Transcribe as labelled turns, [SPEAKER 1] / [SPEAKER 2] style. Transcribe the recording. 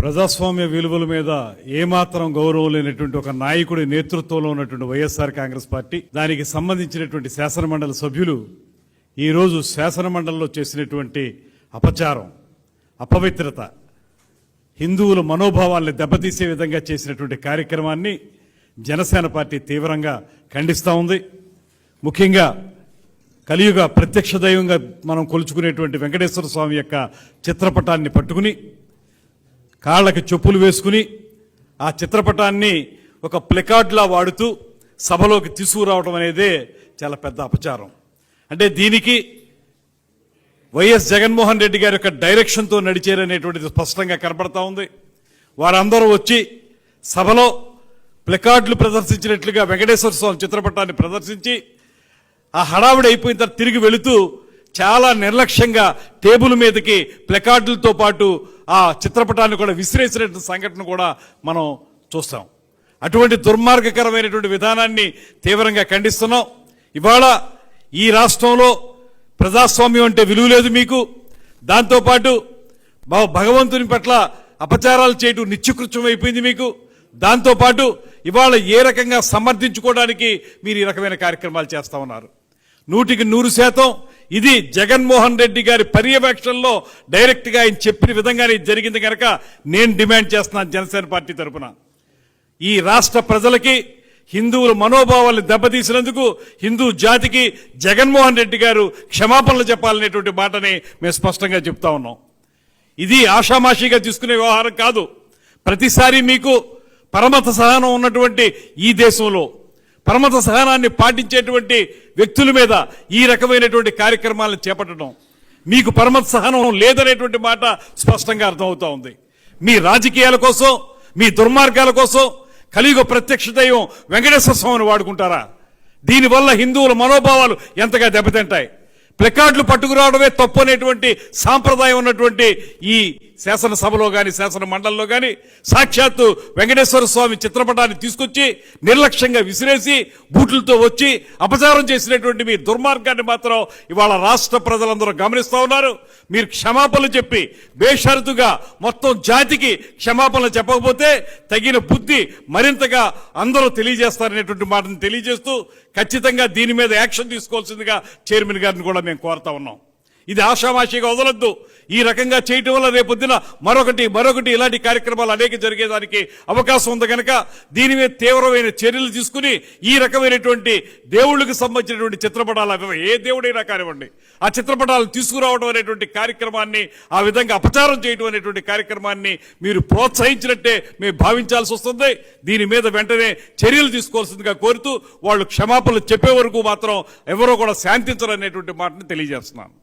[SPEAKER 1] ప్రజాస్వామ్య విలువల మీద ఏమాత్రం గౌరవం లేనటువంటి ఒక నాయకుడి నేతృత్వంలో ఉన్నటువంటి వైఎస్ఆర్ కాంగ్రెస్ పార్టీ, దానికి సంబంధించినటువంటి శాసనమండలి సభ్యులు ఈరోజు శాసనమండలిలో చేసినటువంటి అపచారం, అపవిత్రత, హిందువుల మనోభావాల్ని దెబ్బతీసే విధంగా చేసినటువంటి కార్యక్రమాన్ని జనసేన పార్టీ తీవ్రంగా ఖండిస్తూ ఉంది. ముఖ్యంగా కలియుగ ప్రత్యక్ష దైవంగా మనం కొలుచుకునేటువంటి వెంకటేశ్వర స్వామి యొక్క చిత్రపటాన్ని పట్టుకుని కాళ్ళకి చెప్పులు వేసుకుని ఆ చిత్రపటాన్ని ఒక ప్లకార్డ్లా వాడుతూ సభలోకి తీసుకురావడం అనేదే చాలా పెద్ద అపచారం. అంటే దీనికి వైఎస్ జగన్మోహన్ రెడ్డి గారి యొక్క డైరెక్షన్తో నడిచారనేటువంటిది స్పష్టంగా కనపడతా ఉంది. వారందరూ వచ్చి సభలో ప్లకార్డులు ప్రదర్శించినట్లుగా వెంకటేశ్వర స్వామి చిత్రపటాన్ని ప్రదర్శించి ఆ హడావిడి అయిపోయిన తర్వాత తిరిగి వెళుతూ చాలా నిర్లక్ష్యంగా టేబుల్ మీదకి ప్లకార్డులతో పాటు ఆ చిత్రపటాన్ని కూడా విసిరేసినటువంటి సంఘటన కూడా మనం చూస్తాం. అటువంటి దుర్మార్గకరమైనటువంటి విధానాన్ని తీవ్రంగా ఖండిస్తున్నాం. ఇవాళ ఈ రాష్ట్రంలో ప్రజాస్వామ్యం అంటే విలువ లేదు మీకు. దాంతోపాటు భగవంతుని పట్ల అపచారాలు చేయడం నిత్యకృత్యం అయిపోయింది మీకు. దాంతోపాటు ఇవాళ ఏ రకంగా సమర్థించుకోవడానికి మీరు ఈ రకమైన కార్యక్రమాలు చేస్తా ఉన్నారు. 100% ఇది జగన్మోహన్ రెడ్డి గారి పర్యవేక్షణలో డైరెక్ట్గా ఆయన చెప్పిన విధంగానే జరిగింది కనుక నేను డిమాండ్ చేస్తున్నాను జనసేన పార్టీ తరఫున, ఈ రాష్ట్ర ప్రజలకి హిందువుల మనోభావాలను దెబ్బతీసినందుకు హిందూ జాతికి జగన్మోహన్ రెడ్డి గారు క్షమాపణలు చెప్పాలనేటువంటి మాటని మేము స్పష్టంగా చెప్తా ఉన్నాం. ఇది ఆషామాషిగా తీసుకునే వ్యవహారం కాదు. ప్రతిసారి మీకు పరమత సహనం ఉన్నటువంటి ఈ దేశంలో పరమత సహనాన్ని పాటించేటువంటి వ్యక్తుల మీద ఈ రకమైనటువంటి కార్యక్రమాలను చేపట్టడం, మీకు పరమత సహనం లేదనేటువంటి మాట స్పష్టంగా అర్థమవుతా ఉంది. మీ రాజకీయాల కోసం, మీ దుర్మార్గాల కోసం కలియుగ ప్రత్యక్ష దైవం వెంకటేశ్వర స్వామిని వాడుకుంటారా? దీనివల్ల హిందువుల మనోభావాలు ఎంతగా దెబ్బతింటాయి. ప్లకార్డులు పట్టుకురావడమే తప్పు అనేటువంటి సాంప్రదాయం ఉన్నటువంటి ఈ శాసనసభలో కానీ శాసన మండలిలో కానీ సాక్షాత్తు వెంకటేశ్వర స్వామి చిత్రపటాన్ని తీసుకొచ్చి నిర్లక్ష్యంగా విసిరేసి బూట్లతో వచ్చి అపచారం చేసినటువంటి మీ దుర్మార్గాన్ని మాత్రం ఇవాళ రాష్ట్ర ప్రజలందరూ గమనిస్తూ ఉన్నారు. మీరు క్షమాపణలు చెప్పి బేషరతుగా మొత్తం జాతికి క్షమాపణలు చెప్పకపోతే తగిన బుద్ధి మరింతగా అందరూ తెలియజేస్తారనేటువంటి మాటను తెలియజేస్తూ ఖచ్చితంగా దీని మీద యాక్షన్ తీసుకోవాల్సిందిగా చైర్మన్ గారిని కూడా మేము కోరుతా ఉన్నాం. ఇది ఆషామాషిగా వదలొద్దు. ఈ రకంగా చేయటం వల్ల రేపొద్దున మరొకటి ఇలాంటి కార్యక్రమాలు అనేక జరిగేదానికి అవకాశం ఉంది కనుక దీని మీద తీవ్రమైన చర్యలు తీసుకుని ఈ రకమైనటువంటి దేవుళ్ళకి సంబంధించినటువంటి చిత్రపటాలు, ఏ దేవుడైనా కానివ్వండి, ఆ చిత్రపటాలు తీసుకురావడం అనేటువంటి కార్యక్రమాన్ని, ఆ విధంగా అపచారం చేయడం అనేటువంటి కార్యక్రమాన్ని మీరు ప్రోత్సహించినట్టే మేము భావించాల్సి వస్తుంది. దీని మీద వెంటనే చర్యలు తీసుకోవాల్సిందిగా కోరుతూ వాళ్ళు క్షమాపణలు చెప్పే వరకు మాత్రం ఎవరో కూడా శాంతించరనేటువంటి మాటను తెలియజేస్తున్నాను.